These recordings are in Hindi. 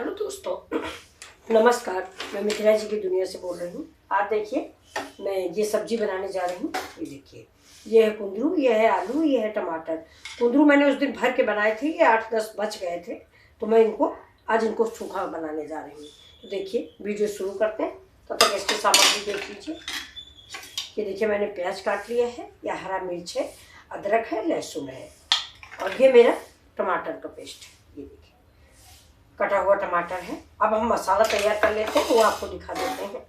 हेलो दोस्तों, नमस्कार। मैं मिथिला जी की दुनिया से बोल रही हूँ। आज देखिए, मैं ये सब्जी बनाने जा रही हूँ। ये देखिए, ये है कुंदरू, ये है आलू, ये है टमाटर। कुंदरू मैंने उस दिन भर के बनाए थे, ये 8-10 बच गए थे, तो मैं आज इनको सूखा बनाने जा रही हूँ। तो देखिए, वीडियो शुरू करते हैं। तब तक इसकी सामग्री देख लीजिए। ये देखिए, मैंने प्याज काट लिया है, या हरा मिर्च है, अदरक है, लहसुन है, और ये मेरा टमाटर का पेस्ट है। ये देखिए, कटा हुआ टमाटर है। अब हम मसाला तैयार कर लेते हैं, वो आपको दिखा देते हैं।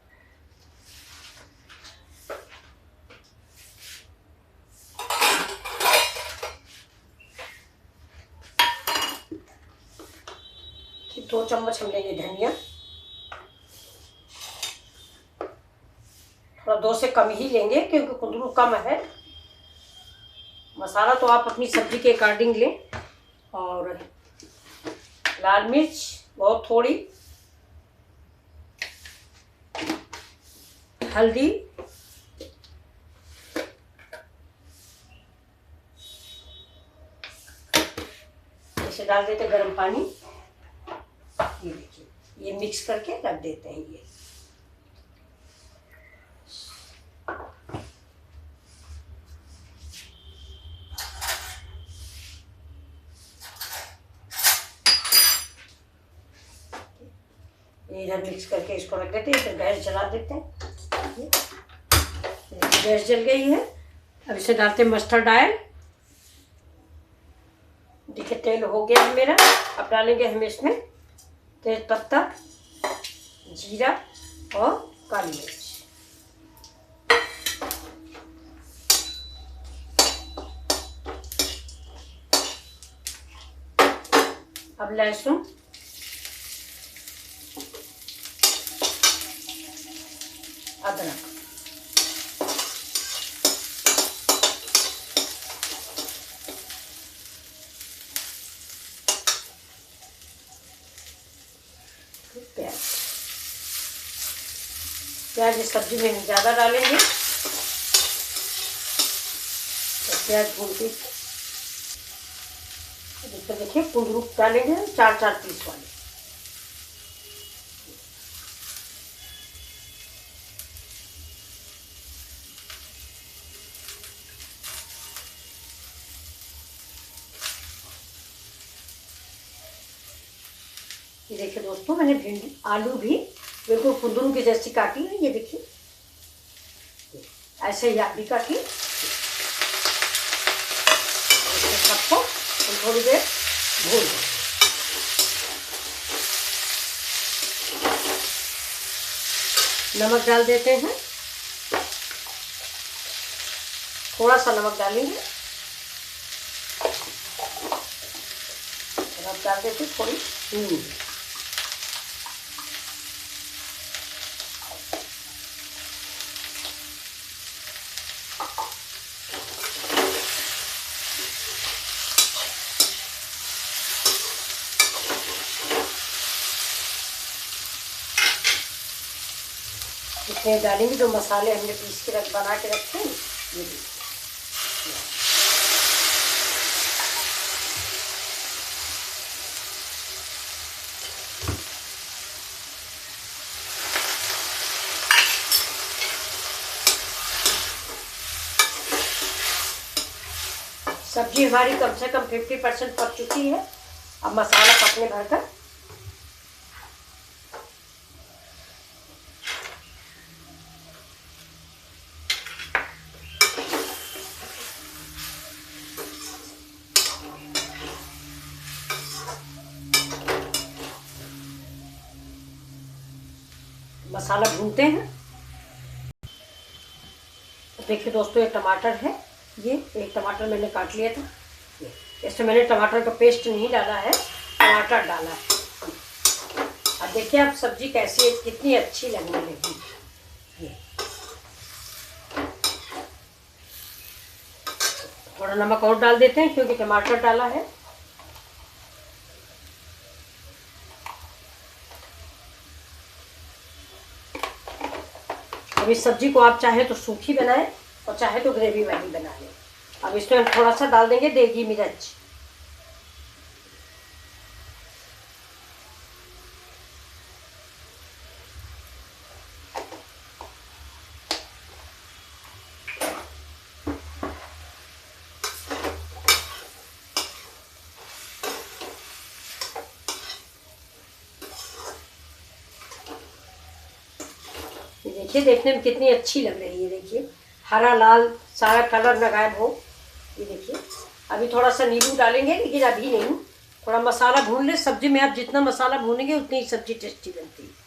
कि 2 चम्मच हम लेंगे धनिया, थोड़ा 2 से कम ही लेंगे क्योंकि कुंदरू कम है। मसाला तो आप अपनी सब्जी के अकॉर्डिंग लें। और लाल मिर्च बहुत थोड़ी, हल्दी, इसे डाल देते गर्म पानी। ये देखिए, ये मिक्स करके रख देते हैं। ये इधर मिक्स करके इसको रख देते हैं। फिर गैस जला देते हैं। गैस जल गई है। अब इसे डालते हैं मस्टर्ड ऑयल। देखिए, तेल हो गया है मेरा। अब डालेंगे हम इसमें तेज पत्ता, जीरा और काली मिर्च। अब लहसुन, अदरक, प्याज। प्याज इस सब्जी में हम ज़्यादा डालेंगे, तो प्याज भून के देखिए कुंदरू डालेंगे 4-4 पीस वाले। ये देखिए दोस्तों, मैंने भिंडी आलू भी बिल्कुल कुंदरू की जैसी काटी है। ये देखिए, ऐसे ही आप भी काटिए। सबको हम थोड़ी देर भून लें। नमक डाल देते हैं, थोड़ा सा नमक डालेंगे। अब डाल देते थोड़ी नींबू। इतने डालेंगे जो मसाले हमने पीस के बना के रखे हैं। ये देखिए, सब्जी हमारी कम से कम 50% पक चुकी है। अब मसाला पकने भरकर मसाला भूनते हैं। तो देखिए दोस्तों, एक टमाटर है, ये एक टमाटर मैंने काट लिया था। इसमें मैंने टमाटर का पेस्ट नहीं डाला है, टमाटर डाला है। अब देखिए आप सब्जी कैसी है, कितनी अच्छी लगने लगी। ये थोड़ा नमक और डाल देते हैं क्योंकि टमाटर डाला है। अब इस सब्जी को आप चाहे तो सूखी बनाएं और चाहे तो ग्रेवी वाली बना लें। अब इसमें हम थोड़ा सा डाल देंगे देगी मिर्च। देखिए देखने में कितनी अच्छी लग रही है। देखिए हरा लाल सारा कलर ना गायब हो। ये देखिए अभी थोड़ा सा नींबू डालेंगे, लेकिन अभी नहीं, थोड़ा मसाला भून ले। सब्जी में आप जितना मसाला भूनेंगे उतनी ही सब्जी टेस्टी बनती है।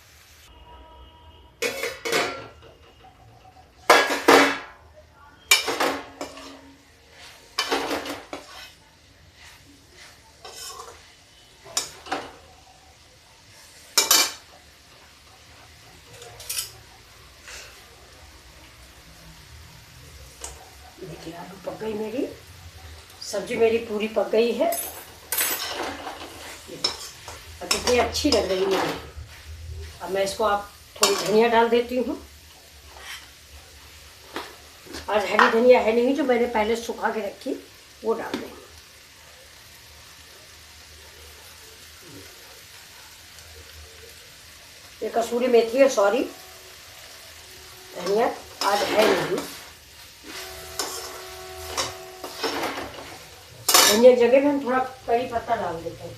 देखिए आलू पक गई मेरी, सब्जी मेरी पूरी पक गई है और कितनी अच्छी लग रही है। अब मैं इसको आप थोड़ी धनिया डाल देती हूँ। आज हरी धनिया है नहीं, जो मैंने पहले सुखा के रखी वो डाल देंगे। ये कसूरी मेथी है, सॉरी, धनिया आज है नहीं। धनिया की जगह में हम थोड़ा करी पत्ता डाल देते हैं।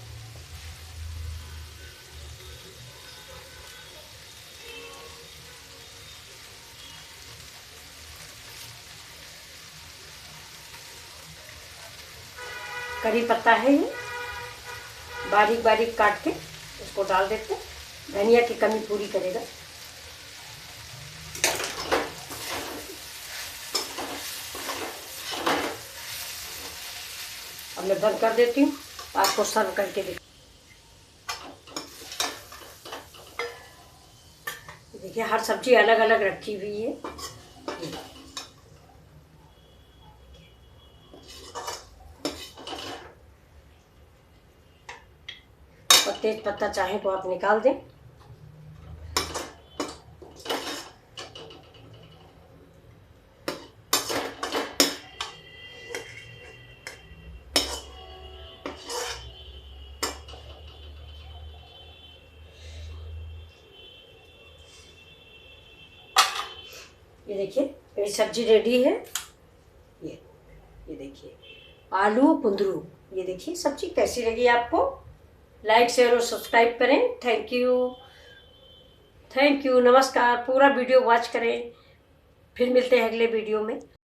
करी पत्ता है ये, बारीक बारीक काट के इसको डाल देते हैं। धनिया की कमी पूरी करेगा। अब मैं बंद कर देती हूँ, आपको सर्व करके देखिए हर सब्जी अलग अलग रखी हुई है। और तेज पत्ता चाहे तो आप निकाल दें। ये देखिए मेरी सब्जी रेडी है। ये देखिए आलू कुंदरू। ये देखिए सब्जी कैसी लगी आपको। लाइक शेयर और सब्सक्राइब करें। थैंक यू, नमस्कार। पूरा वीडियो वॉच करें। फिर मिलते हैं अगले वीडियो में।